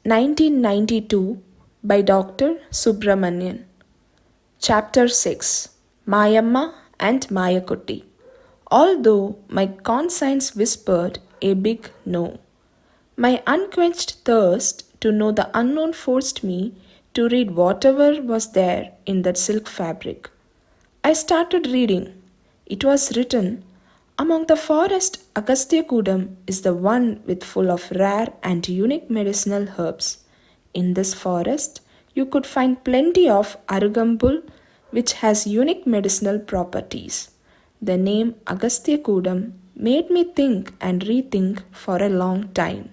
1992 by Dr. Subramonian. Chapter 6 Mayamma and Mayakutti. Although my conscience whispered a big no, my unquenched thirst to know the unknown forced me to read whatever was there in that silk fabric. I started reading. It was written, among the forest, Agasthyakoodam is the one with full of rare and unique medicinal herbs. In this forest, you could find plenty of arugambul, which has unique medicinal properties. The name Agasthyakoodam made me think and rethink for a long time.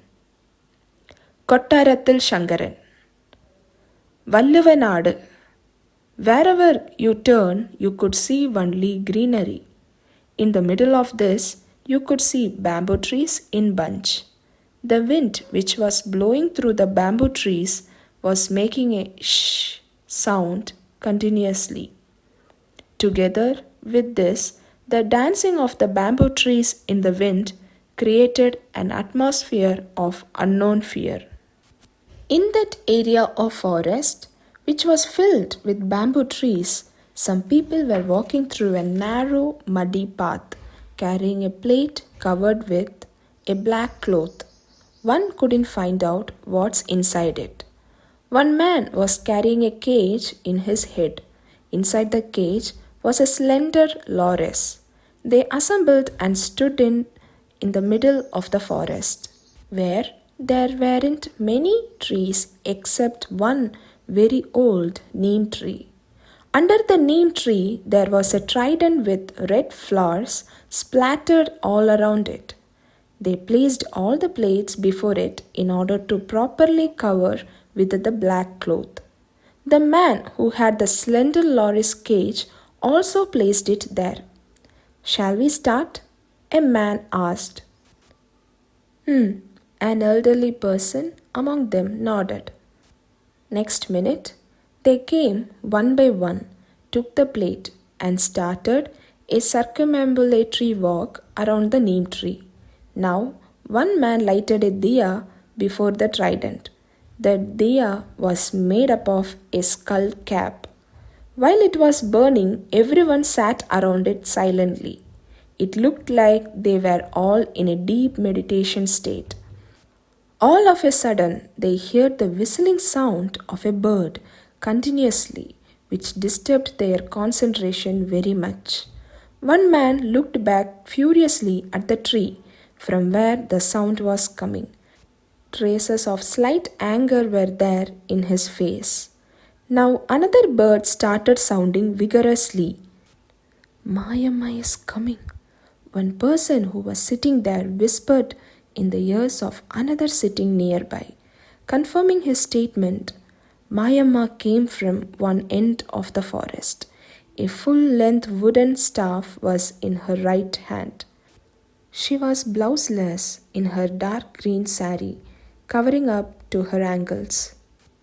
Kottarathil Sankaran. Valluvanadu. Wherever you turn, you could see only greenery. In the middle of this, you could see bamboo trees in bunch. The wind which was blowing through the bamboo trees was making a shh sound continuously. Together with this, the dancing of the bamboo trees in the wind created an atmosphere of unknown fear. In that area of forest, which was filled with bamboo trees, some people were walking through a narrow, muddy path, carrying a plate covered with a black cloth. One couldn't find out what's inside it. One man was carrying a cage in his head. Inside the cage was a slender loris. They assembled and stood in the middle of the forest, where there weren't many trees except one very old neem tree. Under the neem tree, there was a trident with red flowers splattered all around it. They placed all the plates before it in order to properly cover with the black cloth. The man who had the slender loris cage also placed it there. Shall we start? A man asked. An elderly person among them nodded. Next minute, they came one by one, took the plate, and started a circumambulatory walk around the neem tree. Now, one man lighted a diya before the trident. The diya was made up of a skull cap. While it was burning, everyone sat around it silently. It looked like they were all in a deep meditation state. All of a sudden, they heard the whistling sound of a bird continuously, which disturbed their concentration very much. One man looked back furiously at the tree from where the sound was coming. Traces of slight anger were there in his face. Now another bird started sounding vigorously. Mayamma is coming. One person who was sitting there whispered in the ears of another sitting nearby, confirming his statement. Mayamma came from one end of the forest. A full-length wooden staff was in her right hand. She was blouseless in her dark green sari, covering up to her ankles.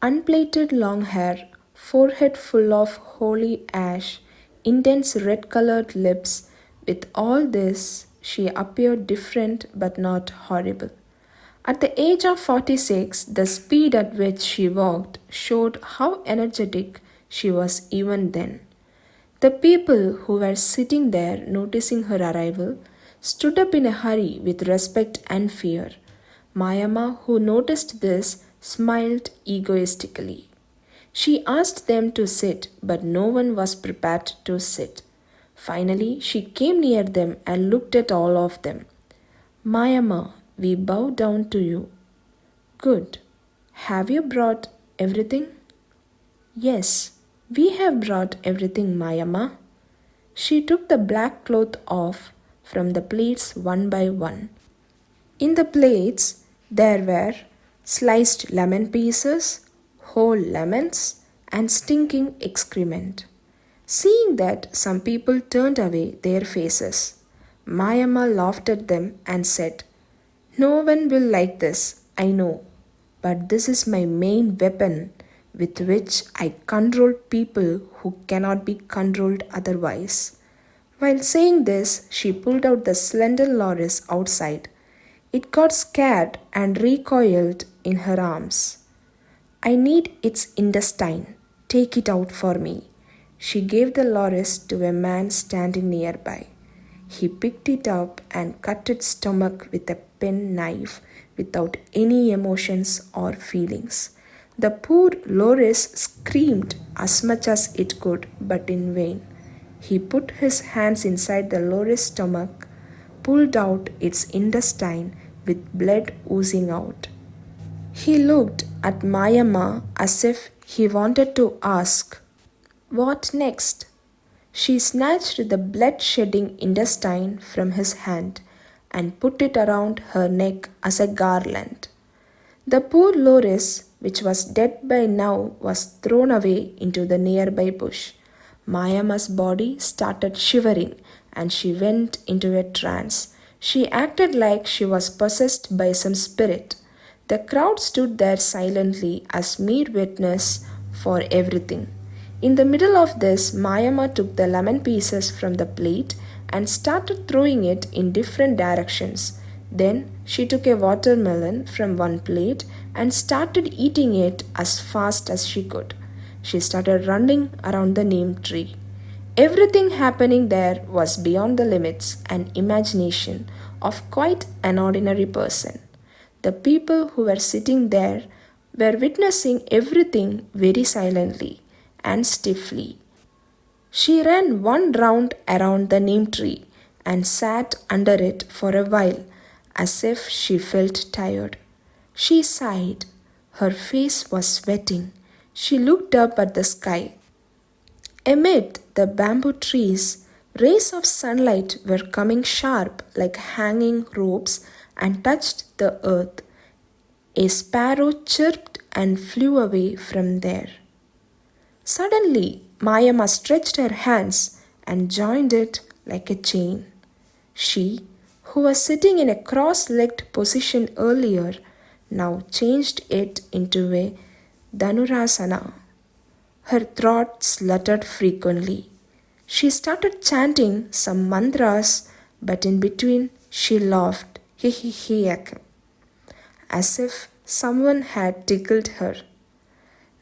Unplaited long hair, forehead full of holy ash, intense red-colored lips. With all this, she appeared different but not horrible. At the age of 46, the speed at which she walked showed how energetic she was even then. The people who were sitting there noticing her arrival stood up in a hurry with respect and fear. Mayamma, who noticed this, smiled egoistically. She asked them to sit, but no one was prepared to sit. Finally, she came near them and looked at all of them. Mayamma, we bow down to you. Good. Have you brought everything? Yes, we have brought everything, Mayamma. She took the black cloth off from the plates one by one. In the plates, there were sliced lemon pieces, whole lemons, and stinking excrement. Seeing that, some people turned away their faces. Mayamma laughed at them and said, No one will like this, I know, but this is my main weapon with which I control people who cannot be controlled otherwise. While saying this, she pulled out the slender loris outside. It got scared and recoiled in her arms. I need its intestine. Take it out for me. She gave the loris to a man standing nearby. He picked it up and cut its stomach with a penknife without any emotions or feelings. The poor loris screamed as much as it could, but in vain. He put his hands inside the loris' stomach, pulled out its intestine with blood oozing out. He looked at Mayamma as if he wanted to ask, "What next?" She snatched the blood-shedding intestine from his hand and put it around her neck as a garland. The poor loris, which was dead by now, was thrown away into the nearby bush. Mayamma's body started shivering and she went into a trance. She acted like she was possessed by some spirit. The crowd stood there silently as mere witness for everything. In the middle of this, Mayamma took the lemon pieces from the plate and started throwing it in different directions. Then she took a watermelon from one plate and started eating it as fast as she could. She started running around the neem tree. Everything happening there was beyond the limits and imagination of quite an ordinary person. The people who were sitting there were witnessing everything very silently and stiffly. She ran one round around the neem tree and sat under it for a while as if she felt tired. She sighed. Her face was sweating. She looked up at the sky. Amid the bamboo trees, rays of sunlight were coming sharp like hanging ropes and touched the earth. A sparrow chirped and flew away from there. Suddenly, Mayamma stretched her hands and joined it like a chain. She, who was sitting in a cross-legged position earlier, now changed it into a Dhanurasana. Her throat sluttered frequently. She started chanting some mantras, but in between she laughed, as if someone had tickled her.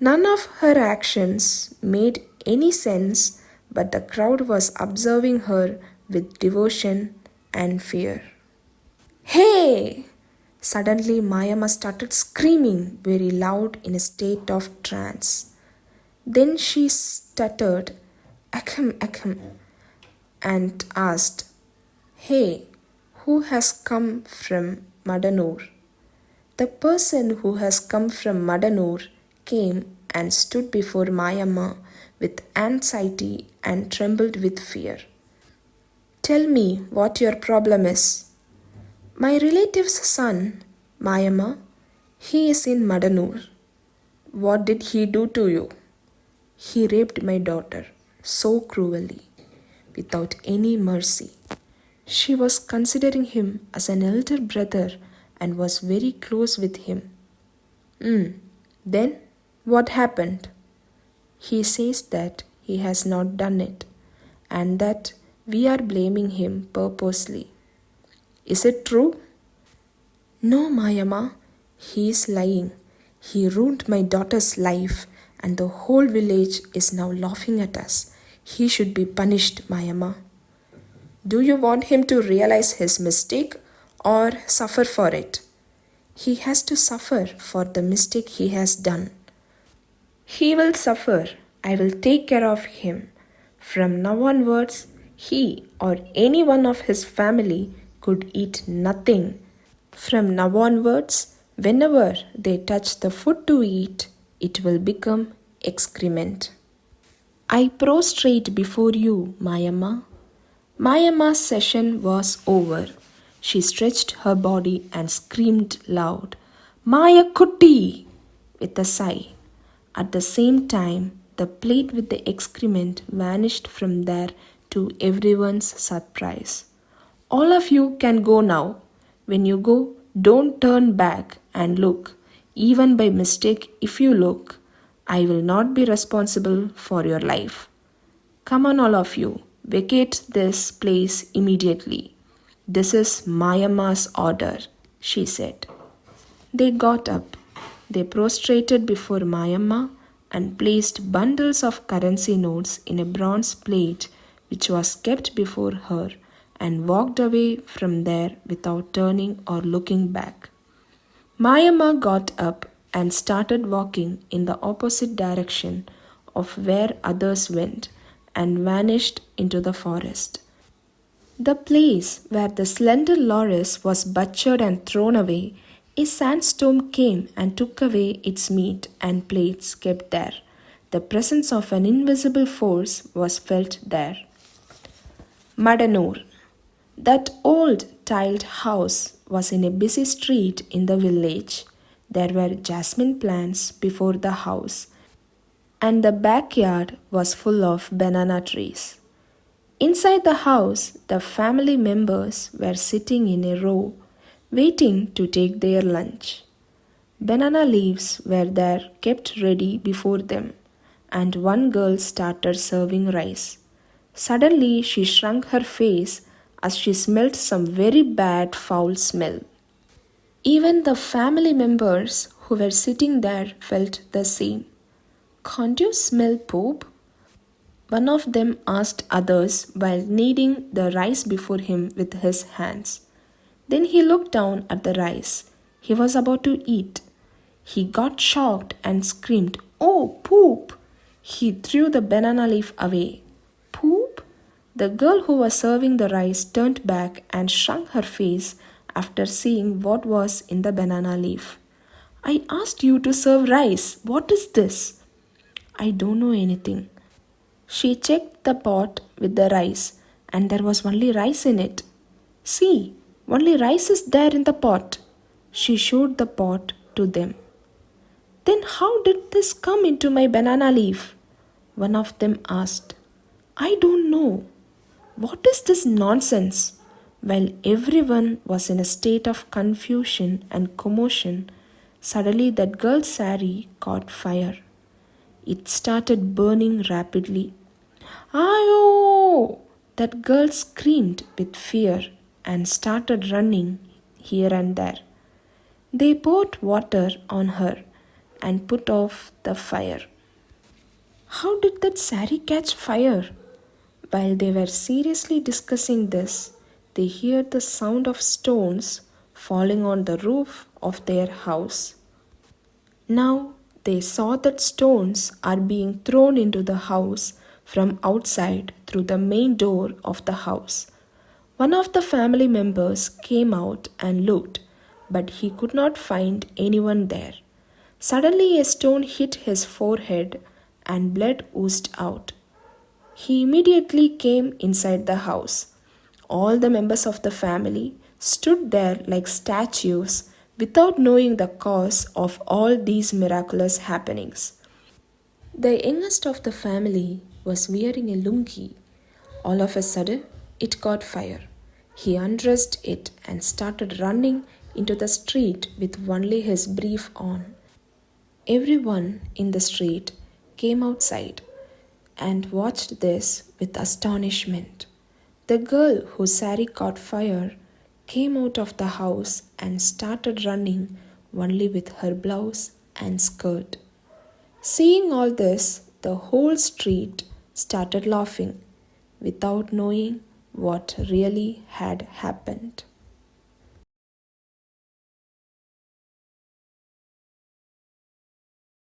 None of her actions made any sense, but the crowd was observing her with devotion and fear. "Hey!" Suddenly Mayamma started screaming very loud in a state of trance. Then she stuttered, "Ahem, ahem," and asked, "Hey, who has come from Madanur?" The person who has come from Madanur came and stood before Mayamma with anxiety and trembled with fear. "Tell me what your problem is." "My relative's son, Mayamma, he is in Madanur." "What did he do to you?" "He raped my daughter so cruelly, without any mercy. She was considering him as an elder brother and was very close with him." Then what happened?" "He says that he has not done it and that we are blaming him purposely." "Is it true?" "No, Mayamma, he is lying. He ruined my daughter's life and the whole village is now laughing at us. He should be punished, Mayamma." "Do you want him to realize his mistake or suffer for it?" "He has to suffer for the mistake he has done." "He will suffer. I will take care of him. From now onwards, he or any one of his family could eat nothing. From now onwards, whenever they touch the food to eat, it will become excrement." "I prostrate before you, Mayamma." Mayamma's session was over. She stretched her body and screamed loud, "Maya Kutti!" with a sigh. At the same time, the plate with the excrement vanished from there to everyone's surprise. "All of you can go now. When you go, don't turn back and look. Even by mistake, if you look, I will not be responsible for your life. Come on, all of you. Vacate this place immediately. This is Mayamma's order," she said. They got up. They prostrated before Mayamma and placed bundles of currency notes in a bronze plate which was kept before her and walked away from there without turning or looking back. Mayamma got up and started walking in the opposite direction of where others went and vanished into the forest. The place where the slender loris was butchered and thrown away, a sandstorm came and took away its meat and plates kept there. The presence of an invisible force was felt there. Madanur. That old tiled house was in a busy street in the village. There were jasmine plants before the house, and the backyard was full of banana trees. Inside the house, the family members were sitting in a row, waiting to take their lunch. Banana leaves were there kept ready before them, and one girl started serving rice. Suddenly, she shrunk her face as she smelt some very bad foul smell. Even the family members who were sitting there felt the same. "Can't you smell poop?" one of them asked others while kneading the rice before him with his hands. Then he looked down at the rice he was about to eat. He got shocked and screamed, "Oh, poop!" He threw the banana leaf away. "Poop?" The girl who was serving the rice turned back and shrunk her face after seeing what was in the banana leaf. "I asked you to serve rice. What is this?" "I don't know anything." She checked the pot with the rice, and there was only rice in it. "See, only rice is there in the pot." She showed the pot to them. "Then how did this come into my banana leaf?" one of them asked. "I don't know." "What is this nonsense?" While everyone was in a state of confusion and commotion, suddenly that girl's sari caught fire. It started burning rapidly. "Ayo!" That girl screamed with fear and started running here and there. They poured water on her and put off the fire. How did that sari catch fire? While they were seriously discussing this, they heard the sound of stones falling on the roof of their house. Now they saw that stones are being thrown into the house from outside through the main door of the house. One of the family members came out and looked, but he could not find anyone there. Suddenly a stone hit his forehead and blood oozed out. He immediately came inside the house. All the members of the family stood there like statues without knowing the cause of all these miraculous happenings. The youngest of the family was wearing a lungi. All of a sudden, it caught fire. He undressed it and started running into the street with only his brief on. Everyone in the street came outside and watched this with astonishment. The girl whose sari caught fire came out of the house and started running only with her blouse and skirt. Seeing all this, the whole street started laughing without knowing what really had happened.